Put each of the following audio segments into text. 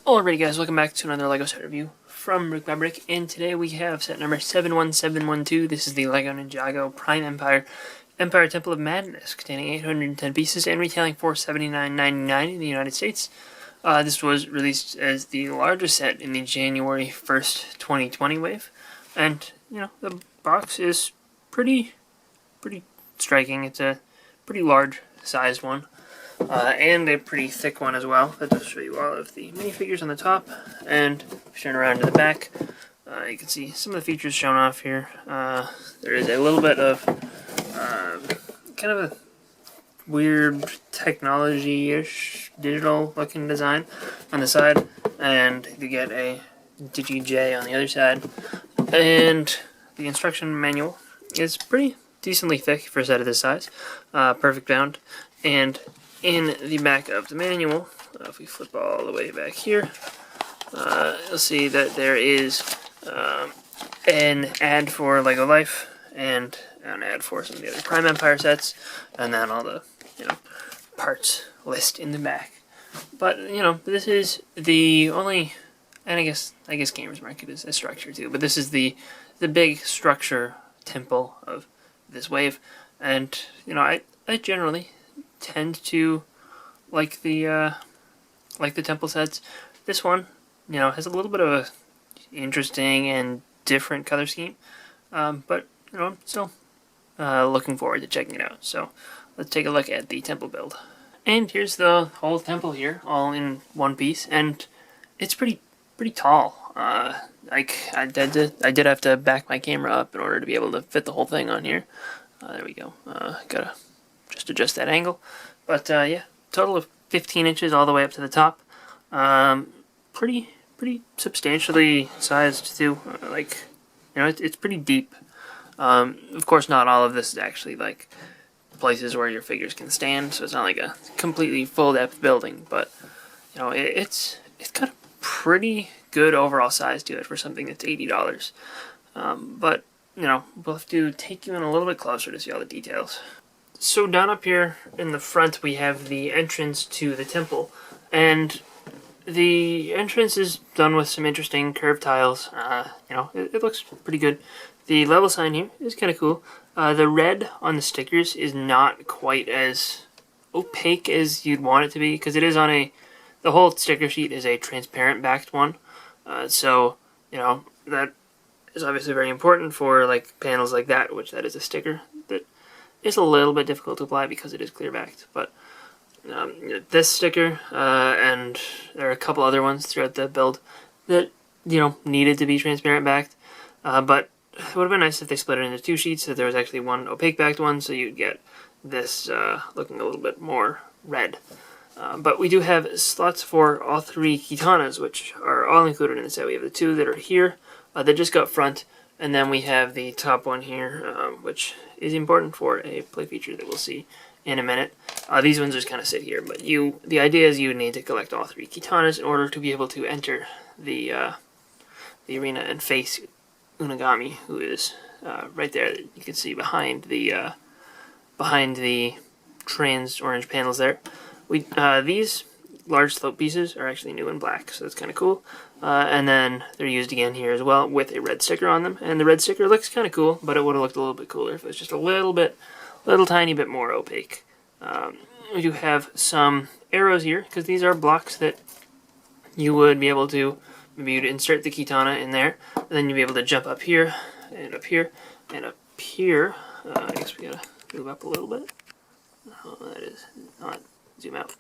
Alrighty guys, welcome back to another LEGO set review from BrickByBrick, and today we have set number 71712. This is the LEGO Ninjago Prime Empire Temple of Madness, containing 810 pieces and retailing for $79.99 in the United States. This was released as the largest set in the January 1st, 2020 wave, and, you know, the box is pretty striking. It's a pretty large sized one. And a pretty thick one as well. That does show you all of the minifigures on the top. And if you turn around to the back, you can see some of the features shown off here. There is a little bit of kind of a weird technology-ish digital-looking design on the side, and you get a Digi-J on the other side. And the instruction manual is pretty decently thick for a set of this size. Perfect bound. And in the back of the manual, if we flip all the way back here, you'll see that there is an ad for LEGO Life and an ad for some of the other Prime Empire sets, and then all the parts list in the back. But this is the only, and I guess Gamers Market is a structure too, but this is the big structure temple of this wave, and I generally tend to like the temple sets. This one, has a little bit of a interesting and different color scheme, but I'm still looking forward to checking it out. So let's take a look at the temple build. And here's the whole temple here, all in one piece, and it's pretty tall. I did have to back my camera up in order to be able to fit the whole thing on here. There we go. Gotta just adjust that angle. But yeah, total of 15 inches all the way up to the top. Pretty substantially sized too. It's pretty deep. Of course, not all of this is actually like places where your figures can stand, so it's not like a completely full depth building. But it's got a pretty good overall size to it for something that's $80. But we'll have to take you in a little bit closer to see all the details. So down up here in the front we have the entrance to the temple, and the entrance is done with some interesting curved tiles. It looks pretty good. The level sign here is kind of cool. The red on the stickers is not quite as opaque as you'd want it to be, because it is on the whole sticker sheet is a transparent backed one. So that is obviously very important for like panels like that, which that is a sticker that is a little bit difficult to apply because it is clear backed. But this sticker and there are a couple other ones throughout the build that needed to be transparent backed, but it would have been nice if they split it into two sheets, so there was actually one opaque backed one, so you'd get this looking a little bit more red. But we do have slots for all three katanas, which are all included in the set. We have the two that are here that just go up front, and then we have the top one here, which is important for a play feature that we'll see in a minute. These ones just kind of sit here, but the idea is you need to collect all three katanas in order to be able to enter the arena and face Unigami, who is right there. You can see behind the trans orange panels there. These large slope pieces are actually new in black, so that's kind of cool. And then they're used again here as well with a red sticker on them. And the red sticker looks kind of cool, but it would have looked a little bit cooler if it was just a little tiny bit more opaque. We do have some arrows here, because these are blocks that you would be able to, maybe you'd insert the katana in there, and then you'd be able to jump up here, and up here, and up here. I guess we gotta move up a little bit. Oh, that is not, zoom out.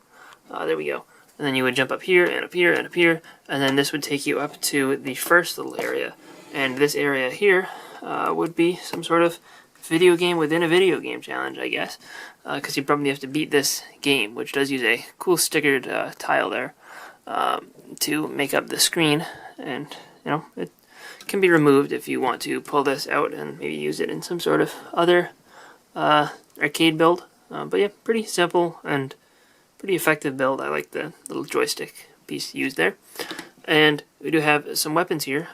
There we go. And then you would jump up here, and up here, and up here, and then this would take you up to the first little area. And this area here would be some sort of video game within a video game challenge, I guess, because you probably have to beat this game, which does use a cool stickered tile there to make up the screen. And it can be removed if you want to pull this out and maybe use it in some sort of other arcade build. But yeah, pretty simple and pretty effective build. I like the little joystick piece used there. And we do have some weapons here,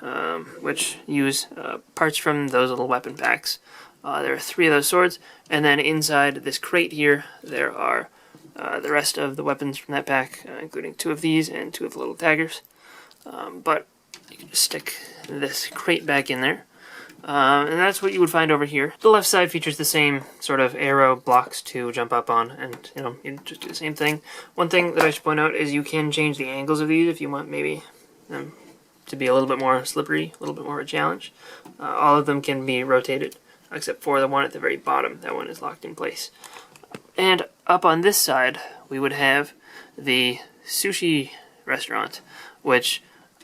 which use parts from those little weapon packs. There are 3 of those swords, and then inside this crate here, there are the rest of the weapons from that pack, including 2 of these and 2 of the little daggers. But you can just stick this crate back in there. And that's what you would find over here. The left side features the same sort of arrow blocks to jump up on, and you just do the same thing. One thing that I should point out is you can change the angles of these if you want maybe them to be a little bit more slippery, a little bit more of a challenge. All of them can be rotated, except for the one at the very bottom. That one is locked in place. And up on this side, we would have the sushi restaurant, which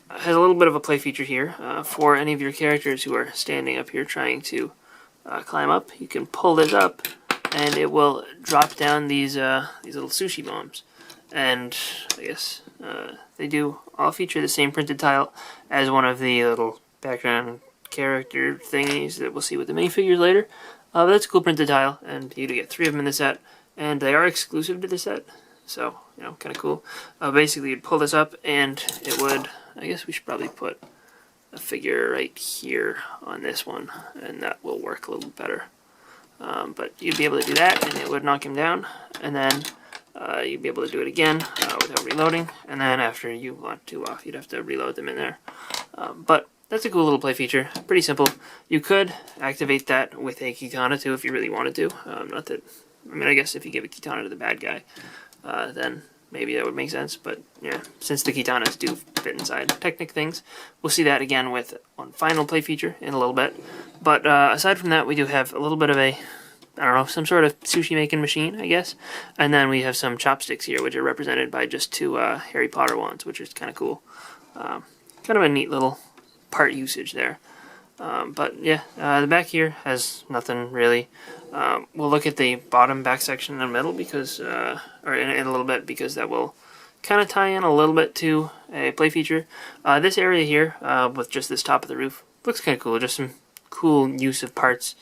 has a little bit of a play feature here. For any of your characters who are standing up here trying to climb up, you can pull this up, and it will drop down these little sushi bombs. And I guess they do all feature the same printed tile as one of the little background character thingies that we'll see with the minifigures later. But that's a cool printed tile, and you get 3 of them in the set, and they are exclusive to the set, so kind of cool. Basically, you'd pull this up, and it would. I guess we should probably put a figure right here on this one, and that will work a little better. But you'd be able to do that, and it would knock him down, and then you'd be able to do it again without reloading, and then after you want 2 off, you'd have to reload them in there. But that's a cool little play feature. Pretty simple. You could activate that with a Kitana too if you really wanted to. Not that, I mean, I guess if you give a Kitana to the bad guy, then maybe that would make sense. But yeah, since the Kitanas do fit inside Technic things, we'll see that again with one final play feature in a little bit. But aside from that, we do have a little bit of a, I don't know, some sort of sushi making machine, I guess. And then we have some chopsticks here, which are represented by just 2 Harry Potter wands, which is kind of cool. Kind of a neat little part usage there. But yeah, the back here has nothing really. We'll look at the bottom back section in the middle because, or in a little bit, because that will kind of tie in a little bit to a play feature. This area here, with just this top of the roof, looks kind of cool. Just some cool use of parts.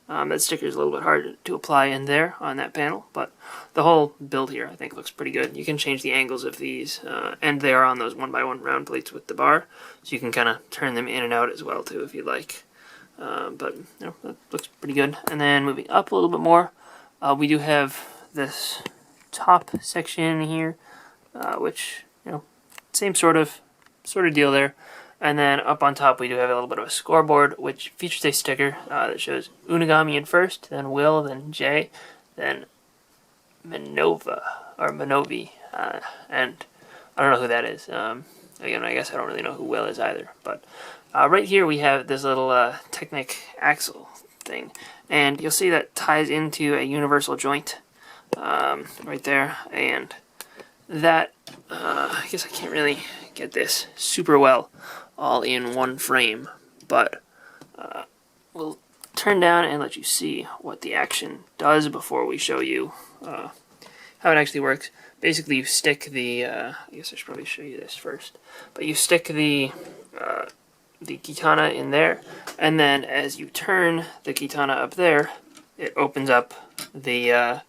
That sticker is a little bit hard to apply in there on that panel, but the whole build here I think looks pretty good. You can change the angles of these, and they are on those 1x1 round plates with the bar, so you can kind of turn them in and out as well too if you'd like. But that looks pretty good. And then moving up a little bit more, we do have this top section here, which same sort of deal there. And then up on top we do have a little bit of a scoreboard, which features a sticker that shows Unigami in first, then Will, then Jay, then Minova, or Minovi, and I don't know who that is. Again, I guess I don't really know who Will is either. But right here we have this little Technic axle thing, and you'll see that ties into a universal joint right there, and that, I guess I can't really get this super well all in one frame, but we'll turn down and let you see what the action does before we show you how it actually works. Basically, you stick the, I guess I should probably show you this first, but you stick the Kitana in there, and then as you turn the Kitana up there, it opens up the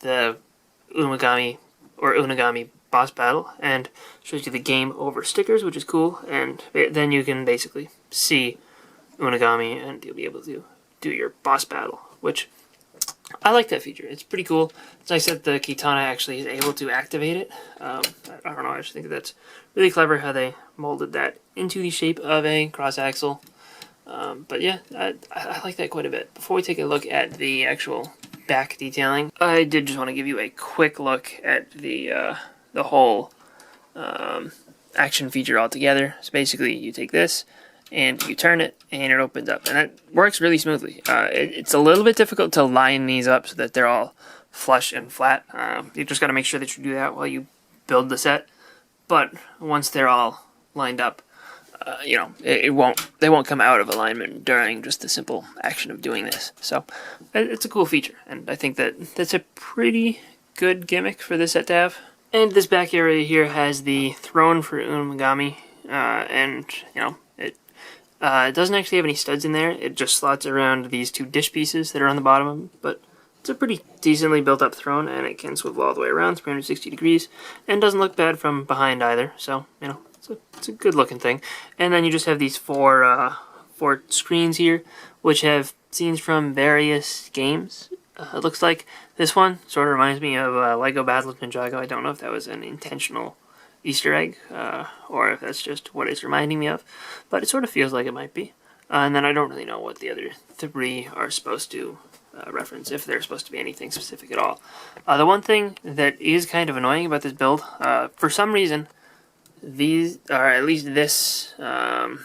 Unigami or Unigami boss battle and shows you the game over stickers, which is cool, and then you can basically see Unigami and you'll be able to do your boss battle, which I like that feature. It's pretty cool. It's nice that the Kitana actually is able to activate it. I don't know, I just think that's really clever how they molded that into the shape of a cross axle. But yeah, I like that quite a bit. Before we take a look at the actual back detailing, I did just want to give you a quick look at the whole action feature altogether. So basically, you take this and you turn it, and it opens up, and that works really smoothly. It's a little bit difficult to line these up so that they're all flush and flat. You just got to make sure that you do that while you build the set. But once they're all lined up, they won't come out of alignment during just the simple action of doing this. So it's a cool feature, and I think that that's a pretty good gimmick for this set to have. And this back area here has the throne for Unigami, and it doesn't actually have any studs in there. It just slots around these 2 dish pieces that are on the bottom of them, but it's a pretty decently built up throne, and it can swivel all the way around 360 degrees, and doesn't look bad from behind either. So it's a good looking thing. And then you just have these four screens here, which have scenes from various games. It looks like this one sort of reminds me of Lego Battle of Ninjago. I don't know if that was an intentional Easter egg, or if that's just what it's reminding me of, but it sort of feels like it might be. And then I don't really know what the other three are supposed to reference, if they're supposed to be anything specific at all. The one thing that is kind of annoying about this build, for some reason, these, or at least this, well,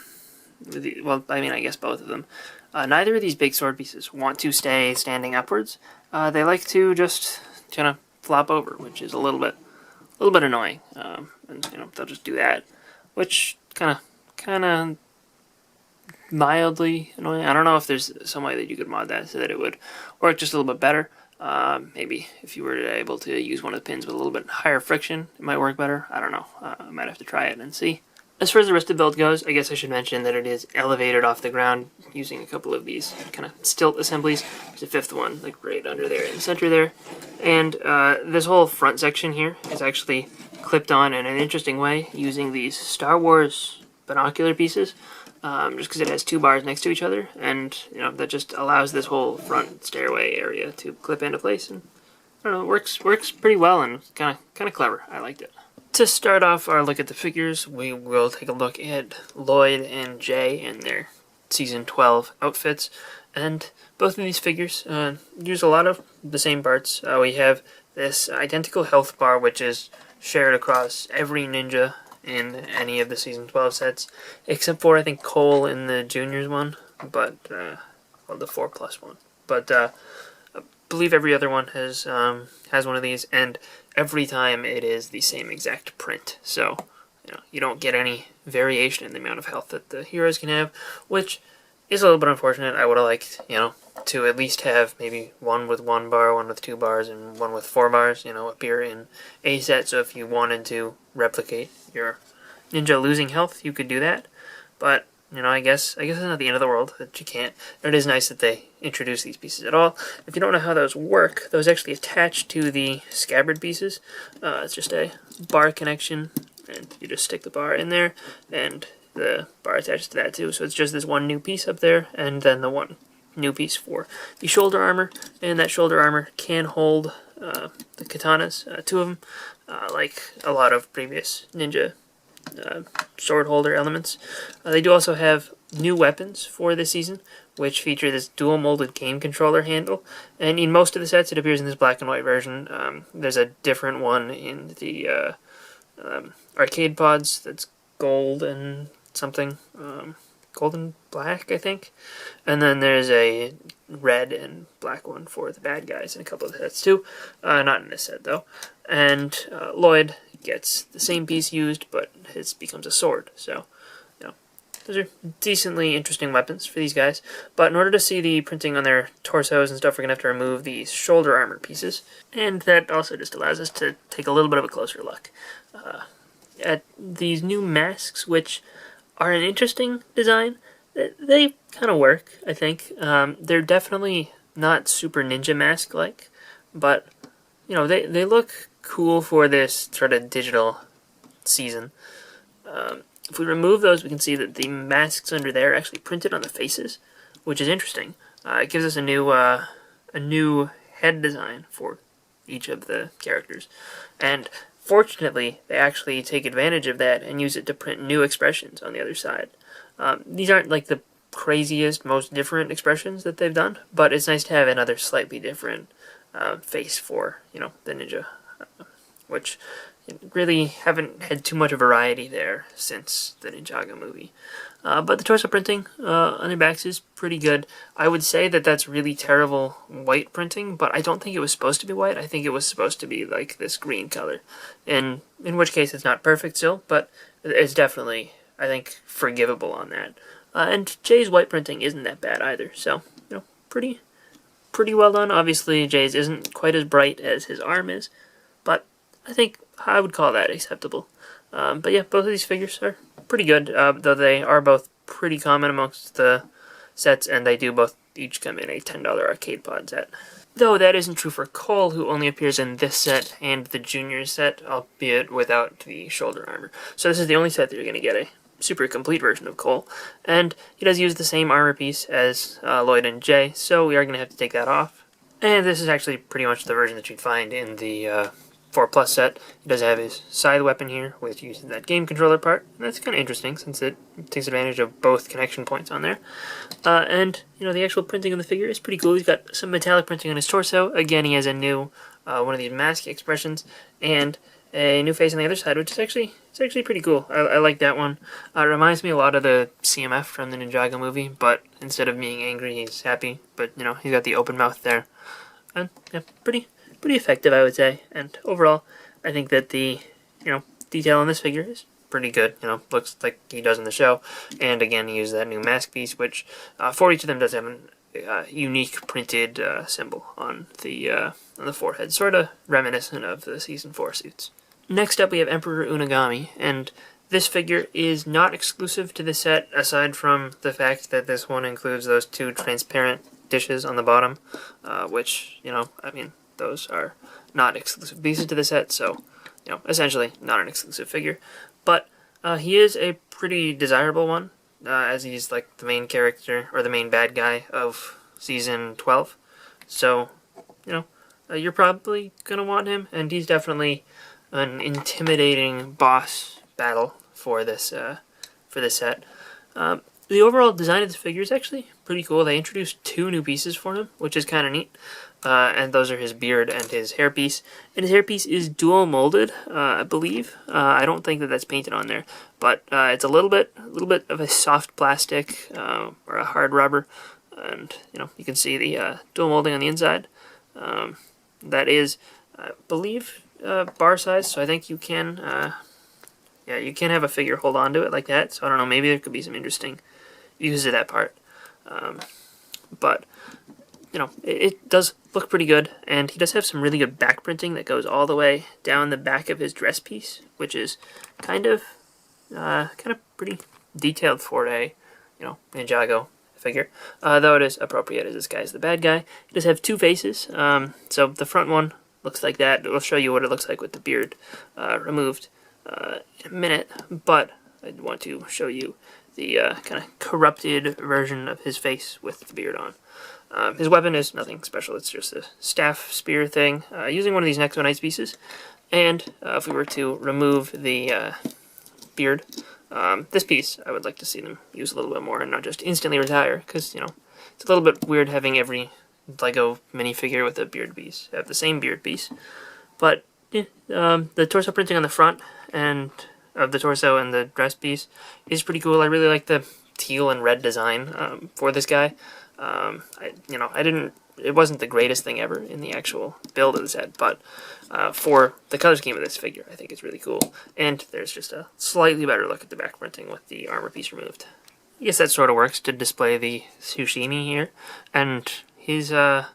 I mean, I guess both of them, neither of these big sword pieces want to stay standing upwards. They like to just kind of flop over, which is a little bit annoying. And they'll just do that, which kind of mildly annoying. I don't know if there's some way that you could mod that so that it would work just a little bit better. Maybe if you were able to use one of the pins with a little bit higher friction, it might work better. I don't know. I might have to try it and see. As far as the rest of the build goes, I guess I should mention that it is elevated off the ground using a couple of these kind of stilt assemblies. There's a fifth one, like right under there in the center there. And this whole front section here is actually clipped on in an interesting way using these Star Wars binocular pieces. Just because it has two bars next to each other, and that just allows this whole front stairway area to clip into place. And I don't know, it works pretty well and kind of clever. I liked it. To start off our look at the figures, we will take a look at Lloyd and Jay in their Season 12 outfits, and both of these figures use a lot of the same parts. We have this identical health bar, which is shared across every ninja in any of the Season 12 sets, except for, I think, Cole in the Juniors one, but, well, the 4+ one. But, I believe every other one has one of these, and every time it is the same exact print. So, you don't get any variation in the amount of health that the heroes can have, which is a little bit unfortunate. I would have liked, to at least have maybe one with 1 bar, one with 2 bars, and one with 4 bars, appear in a set. So if you wanted to replicate your ninja losing health, you could do that. But, I guess it's not the end of the world that you can't. It is nice that they introduce these pieces at all. If you don't know how those work, those actually attach to the scabbard pieces. It's just a bar connection, and you just stick the bar in there, and the bar attaches to that too. So it's just this one new piece up there, and then the one new piece for the shoulder armor, and that shoulder armor can hold the katanas, 2 of them, like a lot of previous ninja sword holder elements. They do also have new weapons for this season, which feature this dual molded game controller handle, and in most of the sets it appears in this black and white version. There's a different one in the arcade pods that's gold and something, gold and black, I think. And then there's a red and black one for the bad guys in a couple of sets too. Not in this set though. And Lloyd gets the same piece used, but his becomes a sword. So, those are decently interesting weapons for these guys. But in order to see the printing on their torsos and stuff, we're going to have to remove these shoulder armor pieces. And that also just allows us to take a little bit of a closer look at these new masks, which are an interesting design. They kind of work, I think. They're definitely not super ninja mask-like, but, they look cool for this sort of digital season. If we remove those, we can see that the masks under there are actually printed on the faces, which is interesting. It gives us a new head design for each of the characters. And fortunately, they actually take advantage of that and use it to print new expressions on the other side. These aren't like the craziest, most different expressions that they've done, but it's nice to have another slightly different face for, the ninja, which really haven't had too much variety there since the Ninjago movie. But the torso printing on their backs is pretty good. I would say that that's really terrible white printing, but I don't think it was supposed to be white. I think it was supposed to be like this green color, in which case it's not perfect still, but it's definitely, I think, forgivable on that. And Jay's white printing isn't that bad either, so, pretty well done. Obviously, Jay's isn't quite as bright as his arm is, but I think I would call that acceptable. But yeah, both of these figures are pretty good, though they are both pretty common amongst the sets, and they do both each come in a $10 arcade pod set. Though that isn't true for Cole, who only appears in this set and the junior set, albeit without the shoulder armor. So this is the only set that you're going to get a super complete version of Cole, and he does use the same armor piece as Lloyd and Jay, so we are going to have to take that off. And this is actually pretty much the version that you'd find in the 4+ set. He does have his scythe weapon here, which uses that game controller part. And that's kind of interesting since it takes advantage of both connection points on there. And the actual printing of the figure is pretty cool. He's got some metallic printing on his torso. Again, he has a new one of these mask expressions and a new face on the other side, which is actually pretty cool. I like that one. It reminds me a lot of the CMF from the Ninjago movie, but instead of being angry, he's happy. But he's got the open mouth there, and yeah, pretty effective, I would say. And overall, I think that the detail on this figure is pretty good. Looks like he does in the show. And again, he uses that new mask piece, which for each of them does have a unique printed symbol on the forehead, sort of reminiscent of the Season 4 suits. Next up, we have Emperor Unigami, and this figure is not exclusive to the set, aside from the fact that this one includes those 2 transparent dishes on the bottom, which, I mean, those are not exclusive pieces to the set, so, essentially not an exclusive figure. But he is a pretty desirable one, as he's like the main character, or the main bad guy of Season 12. So, you're probably going to want him, and he's definitely an intimidating boss battle for this set. The overall design of this figure is actually pretty cool. They introduced 2 new pieces for him, which is kind of neat. And those are his beard and his hairpiece. And his hairpiece is dual molded, I believe. I don't think that that's painted on there, but it's a little bit of a soft plastic or a hard rubber, and you can see the dual molding on the inside. That is, I believe, bar size. So I think you can, you can have a figure hold on to it like that. So I don't know. Maybe there could be some interesting use of that part. But it does look pretty good, and he does have some really good back printing that goes all the way down the back of his dress piece, which is kind of pretty detailed for a Ninjago figure. Though it is appropriate as this guy's the bad guy. He does have 2 faces. So the front one looks like that. We'll show you what it looks like with the beard removed in a minute, but I want to show you the kind of corrupted version of his face with the beard on. His weapon is nothing special. It's just a staff spear thing, using one of these Nexonites pieces. And if we were to remove the beard, this piece, I would like to see them use a little bit more and not just instantly retire, because, it's a little bit weird having every Lego minifigure with a beard piece have the same beard piece. But the torso printing on the front and of the torso and the dress piece is pretty cool. I really like the teal and red design for this guy. It wasn't the greatest thing ever in the actual build of the set, but for the color scheme of this figure, I think it's really cool. And there's just a slightly better look at the back printing with the armor piece removed. I guess that sort of works to display the Tsushimi here, and he's an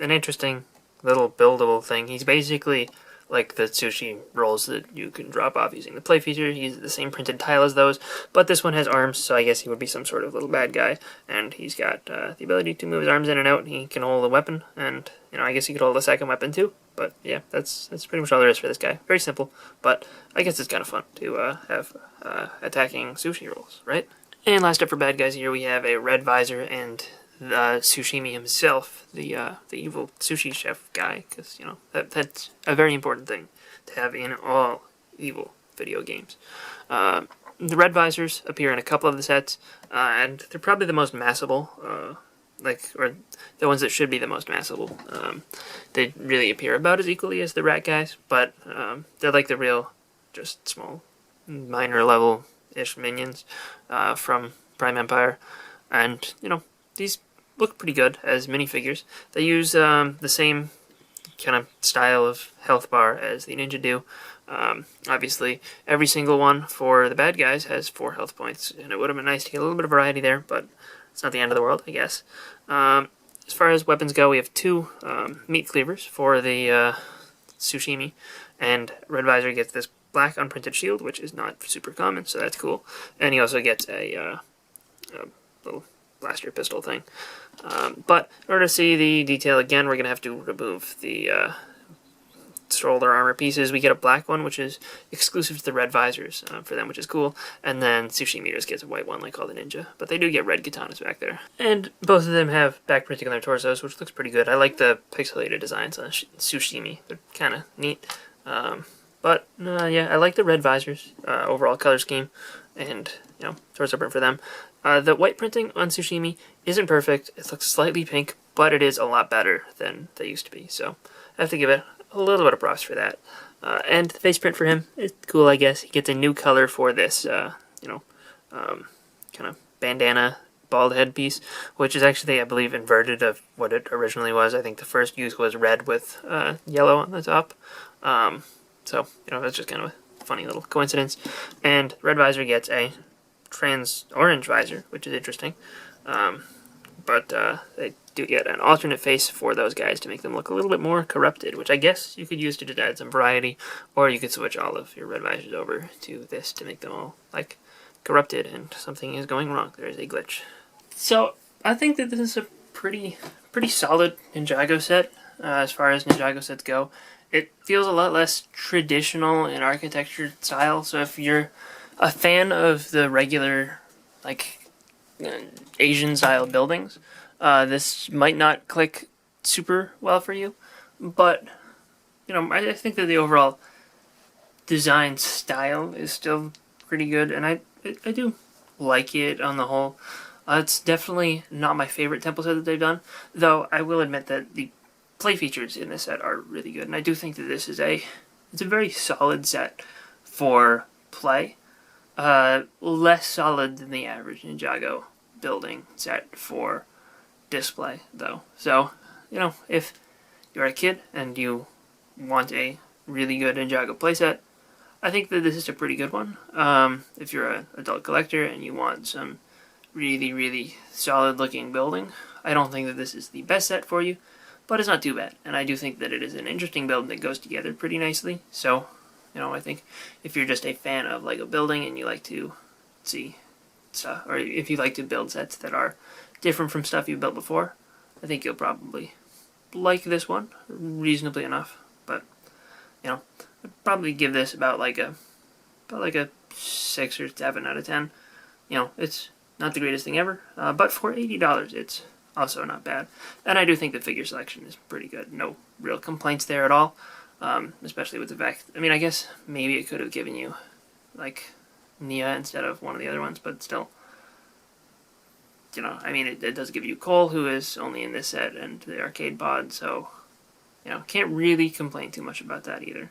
interesting little buildable thing. He's basically like the sushi rolls that you can drop off using the play feature. He uses the same printed tile as those, but this one has arms, so I guess he would be some sort of little bad guy, and he's got the ability to move his arms in and out. He can hold a weapon, and I guess he could hold a second weapon too. But yeah, that's pretty much all there is for this guy. Very simple, but I guess it's kind of fun to have attacking sushi rolls, right? And last up for bad guys here, we have a red visor and Tsushimi himself, the evil sushi chef guy, because that's a very important thing to have in all evil video games. The red visors appear in a couple of the sets, and they're probably the most massable, or the ones that should be the most massable. They really appear about as equally as the rat guys, but they're like the real, just small, minor level-ish minions from Prime Empire, and these look pretty good as minifigures. They use the same kind of style of health bar as the Ninja do. Obviously, every single one for the bad guys has 4 health points, and it would have been nice to get a little bit of variety there, but it's not the end of the world, I guess. As far as weapons go, we have 2 meat cleavers for the Tsushimi, and Red Visor gets this black unprinted shield, which is not super common, so that's cool. And he also gets a little blaster pistol thing. But in order to see the detail again, we're going to have to remove the shoulder armor pieces. We get a black one, which is exclusive to the red visors for them, which is cool. And then Tsushima just gets a white one like all the ninja. But they do get red katanas back there. And both of them have back printing on their torsos, which looks pretty good. I like the pixelated designs on Tsushima. They're kind of neat. Yeah, I like the red visors, overall color scheme, and, you know, torso print for them. The white printing on Tsushima isn't perfect. It looks slightly pink, but it is a lot better than they used to be. So I have to give it a little bit of props for that. And the face print for him is cool, I guess. He gets a new color for this, kind of bandana bald head piece, which is actually, I believe, inverted of what it originally was. I think the first use was red with yellow on the top. So, you know, that's just kind of a funny little coincidence. And red visor gets a trans orange visor, which is interesting. But they do get an alternate face for those guys to make them look a little bit more corrupted, which I guess you could use to just add some variety, or you could switch all of your red visors over to this to make them all, like, corrupted and something is going wrong. There is a glitch. So, I think that this is a pretty solid Ninjago set, as far as Ninjago sets go. It feels a lot less traditional in architecture style, so if you're a fan of the regular, like, Asian-style buildings, this might not click super well for you, but, you know, I think that the overall design style is still pretty good, and I do like it on the whole. It's definitely not my favorite temple set that they've done, though I will admit that the play features in this set are really good, and I do think that this is it's a very solid set for play. Less solid than the average Ninjago building set for display, though. So, you know, if you're a kid and you want a really good Ninjago playset, I think that this is a pretty good one. If you're an adult collector and you want some really solid looking building, I don't think that this is the best set for you, but it's not too bad. And I do think that it is an interesting build that goes together pretty nicely. So, you know, I think if you're just a fan of Lego building and you like to see stuff, or if you like to build sets that are different from stuff you've built before, I think you'll probably like this one reasonably enough. But, you know, I'd probably give this about like a 6 or 7 out of 10. You know, it's not the greatest thing ever, but for $80, it's also not bad. And I do think the figure selection is pretty good. No real complaints there at all, especially with the fact, I mean, I guess maybe it could have given you, like, Nia instead of one of the other ones, but still, you know, I mean, it does give you Cole, who is only in this set, and the arcade pod, so, you know, can't really complain too much about that either.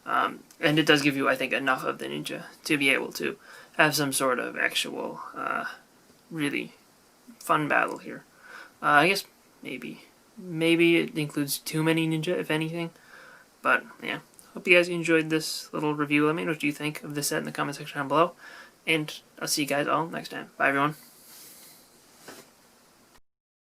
And it does give you, I think, enough of the ninja to be able to have some sort of actual, really fun battle here. I guess maybe it includes too many ninja, if anything. But, yeah. Hope you guys enjoyed this little review. Let me know what you think of this set in the comment section down below. And I'll see you guys all next time. Bye, everyone.